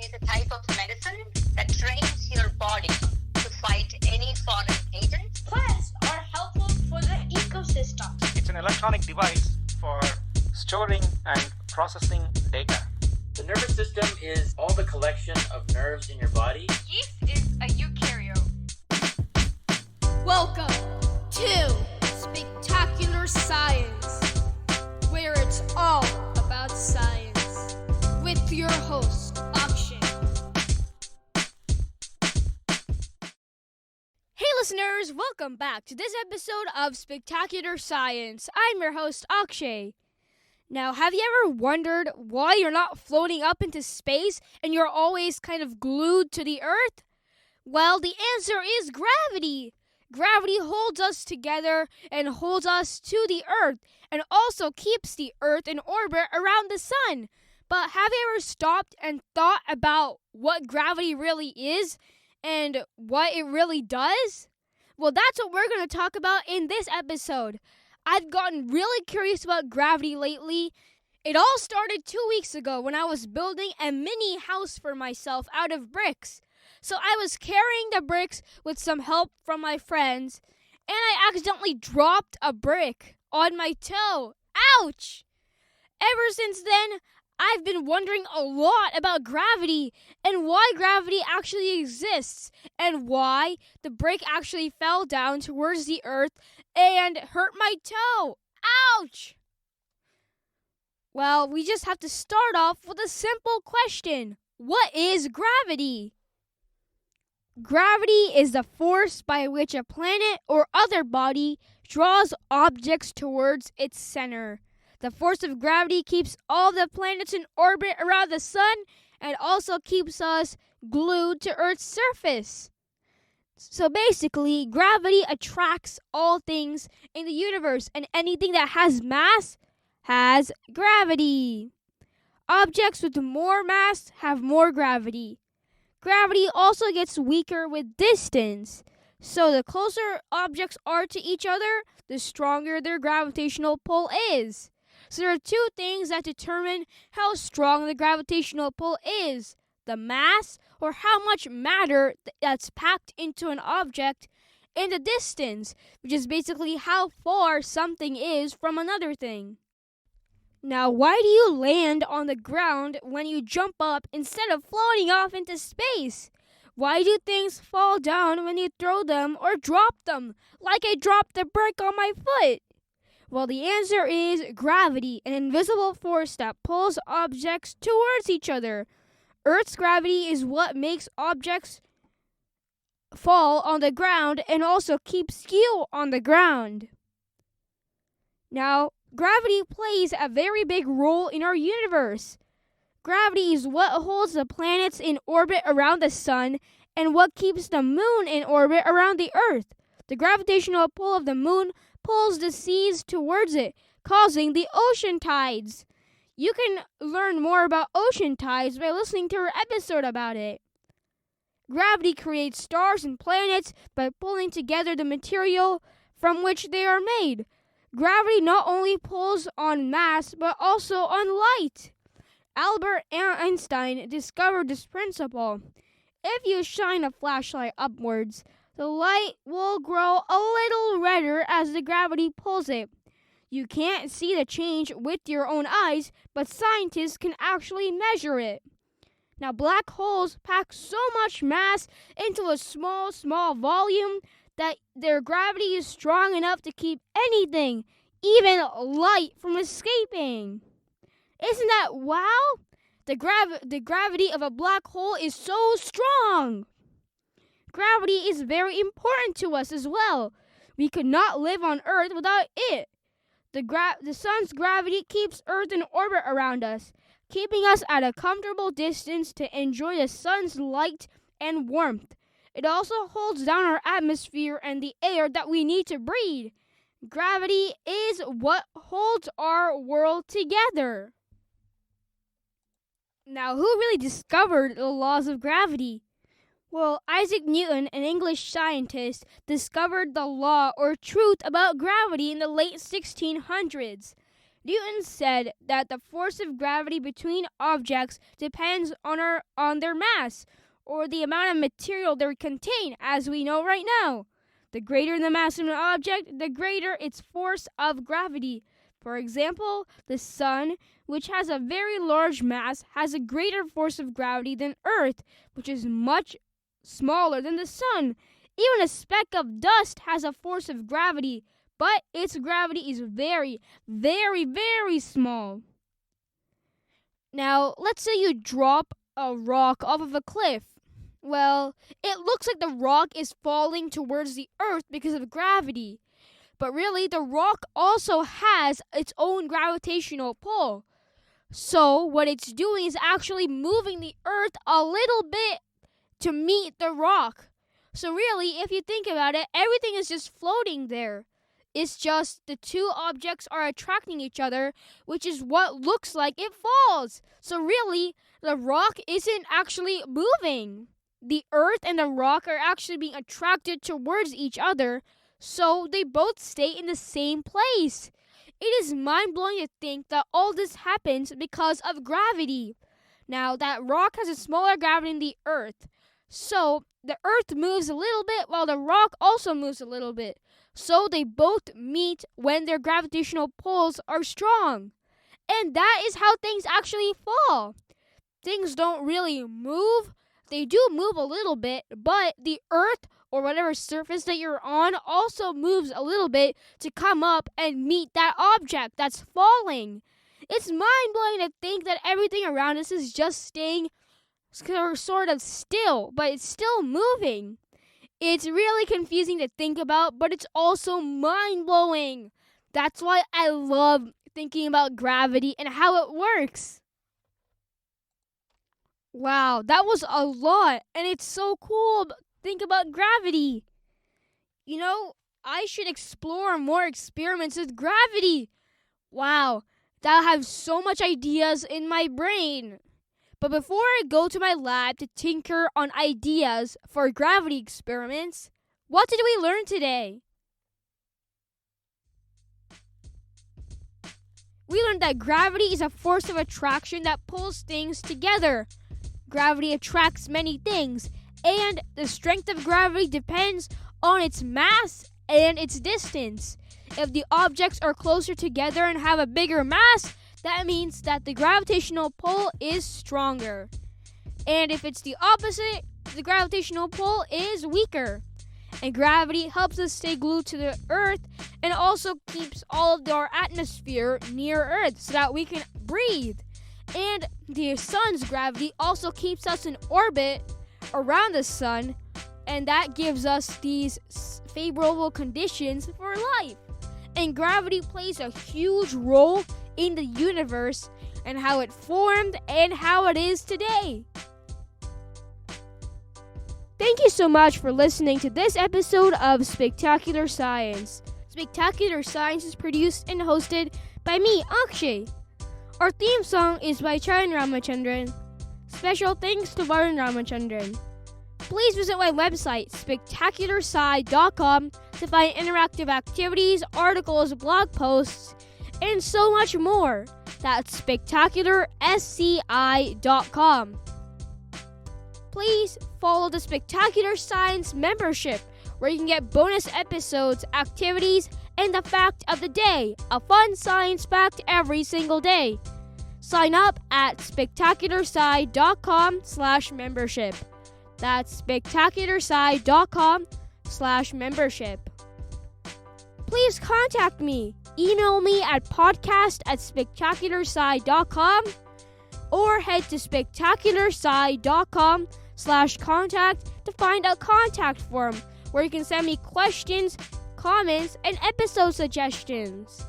is a type of medicine that trains your body to fight any foreign agents. Plants are helpful for the ecosystem. It's an electronic device for storing and processing data. The nervous system is all the collection of nerves in your body. Yeast is a eukaryote. Welcome to Spectacular Science, where it's all about science, with your host, Akshay. Hey listeners, welcome back to this episode of Spectacular Science. I'm your host, Akshay. Now, have you ever wondered why you're not floating up into space and you're always kind of glued to the Earth? Well, the answer is gravity. Gravity holds us together and holds us to the Earth and also keeps the Earth in orbit around the sun. But have you ever stopped and thought about what gravity really is and what it really does? Well, that's what we're going to talk about in this episode. I've gotten really curious about gravity lately. It all started 2 weeks ago when I was building a mini house for myself out of bricks. So I was carrying the bricks with some help from my friends, and I accidentally dropped a brick on my toe. Ouch! Ever since then, I've been wondering a lot about gravity and why gravity actually exists and why the brick actually fell down towards the earth and hurt my toe. Ouch! Well, we just have to start off with a simple question. What is gravity? Gravity is the force by which a planet or other body draws objects towards its center. The force of gravity keeps all the planets in orbit around the sun and also keeps us glued to Earth's surface. So basically, gravity attracts all things in the universe, and anything that has mass has gravity. Objects with more mass have more gravity. Gravity also gets weaker with distance. So the closer objects are to each other, the stronger their gravitational pull is. So there are two things that determine how strong the gravitational pull is: the mass, or how much matter that's packed into an object, and the distance, which is basically how far something is from another thing. Now, why do you land on the ground when you jump up instead of floating off into space? Why do things fall down when you throw them or drop them, like I dropped the brick on my foot? Well, the answer is gravity, an invisible force that pulls objects towards each other. Earth's gravity is what makes objects fall on the ground and also keeps you on the ground. Now, gravity plays a very big role in our universe. Gravity is what holds the planets in orbit around the sun and what keeps the moon in orbit around the Earth. The gravitational pull of the moon pulls the seas towards it, causing the ocean tides. You can learn more about ocean tides by listening to our episode about it. Gravity creates stars and planets by pulling together the material from which they are made. Gravity not only pulls on mass, but also on light. Albert Einstein discovered this principle. If you shine a flashlight upwards, the light will grow a little redder as the gravity pulls it. You can't see the change with your own eyes, but scientists can actually measure it. Now, black holes pack so much mass into a small volume that their gravity is strong enough to keep anything, even light, from escaping. Isn't that wow? The gravity of a black hole is so strong. Gravity is very important to us as well. We could not live on Earth without it. The sun's gravity keeps Earth in orbit around us, keeping us at a comfortable distance to enjoy the sun's light and warmth. It also holds down our atmosphere and the air that we need to breathe. Gravity is what holds our world together. Now, who really discovered the laws of gravity? Well, Isaac Newton, an English scientist, discovered the law or truth about gravity in the late 1600s. Newton said that the force of gravity between objects depends on their mass, or the amount of material they contain, as we know right now. The greater the mass of an object, the greater its force of gravity. For example, the sun, which has a very large mass, has a greater force of gravity than Earth, which is much smaller than the sun. Even a speck of dust has a force of gravity, but its gravity is very, very, very small. Now, let's say you drop a rock off of a cliff. Well, it looks like the rock is falling towards the earth because of gravity. But really, the rock also has its own gravitational pull. So, what it's doing is actually moving the earth a little bit to meet the rock. So really, if you think about it, everything is just floating there. It's just the two objects are attracting each other, which is what looks like it falls. So really, the rock isn't actually moving. The earth and the rock are actually being attracted towards each other, so they both stay in the same place. It is mind-blowing to think that all this happens because of gravity. Now, that rock has a smaller gravity than the earth. So, the earth moves a little bit while the rock also moves a little bit. So, they both meet when their gravitational pulls are strong. And that is how things actually fall. Things don't really move. They do move a little bit, but the earth or whatever surface that you're on also moves a little bit to come up and meet that object that's falling. It's mind-blowing to think that everything around us is just staying sort of still, but it's still moving. It's really confusing to think about, but it's also mind-blowing. That's why I love thinking about gravity and how it works. Wow, that was a lot, and it's so cool to think about gravity. You know, I should explore more experiments with gravity. Wow, that'll have so much ideas in my brain. But before I go to my lab to tinker on ideas for gravity experiments, what did we learn today? We learned that gravity is a force of attraction that pulls things together. Gravity attracts many things, and the strength of gravity depends on its mass and its distance. If the objects are closer together and have a bigger mass, that means that the gravitational pull is stronger. And if it's the opposite, the gravitational pull is weaker. And gravity helps us stay glued to the Earth and also keeps all of our atmosphere near Earth so that we can breathe. And the sun's gravity also keeps us in orbit around the sun, and that gives us these favorable conditions for life. And gravity plays a huge role in the universe and how it formed and how it is today. Thank you so much for listening to this episode of Spectacular Science. Spectacular Science is produced and hosted by me, Akshay. Our theme song is by Charan Ramachandran. Special thanks to Varun Ramachandran. Please visit my website, spectacularsci.com, to find interactive activities, articles, blog posts, and so much more. That's spectacularsci.com. Please follow the Spectacular Science membership, where you can get bonus episodes, activities, and the fact of the day, a fun science fact every single day. Sign up at spectacularsci.com/membership. That's spectacularsci.com/membership. Please contact me. Email me at podcast@spectacularsci.com or head to spectacularsci.com/contact to find a contact form where you can send me questions, comments, and episode suggestions.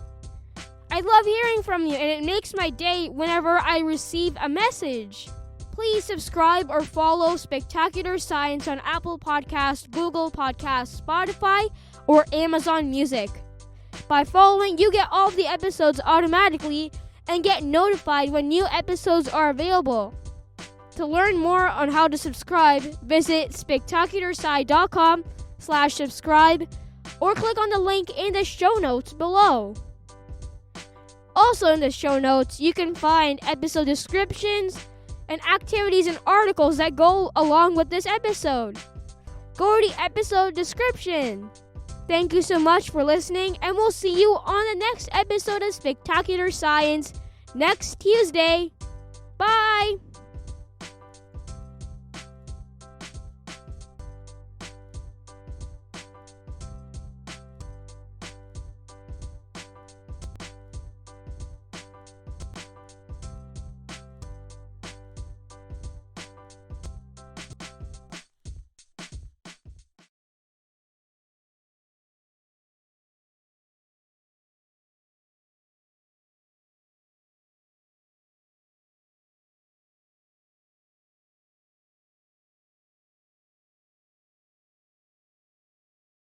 I love hearing from you, and it makes my day whenever I receive a message. Please subscribe or follow Spectacular Science on Apple Podcasts, Google Podcasts, Spotify, or Amazon Music. By following, you get all of the episodes automatically and get notified when new episodes are available. To learn more on how to subscribe, visit spectacularsci.com/subscribe or click on the link in the show notes below. Also in the show notes, you can find episode descriptions and activities and articles that go along with this episode. Go to the episode description. Thank you so much for listening, and we'll see you on the next episode of Spectacular Science next Tuesday. Bye!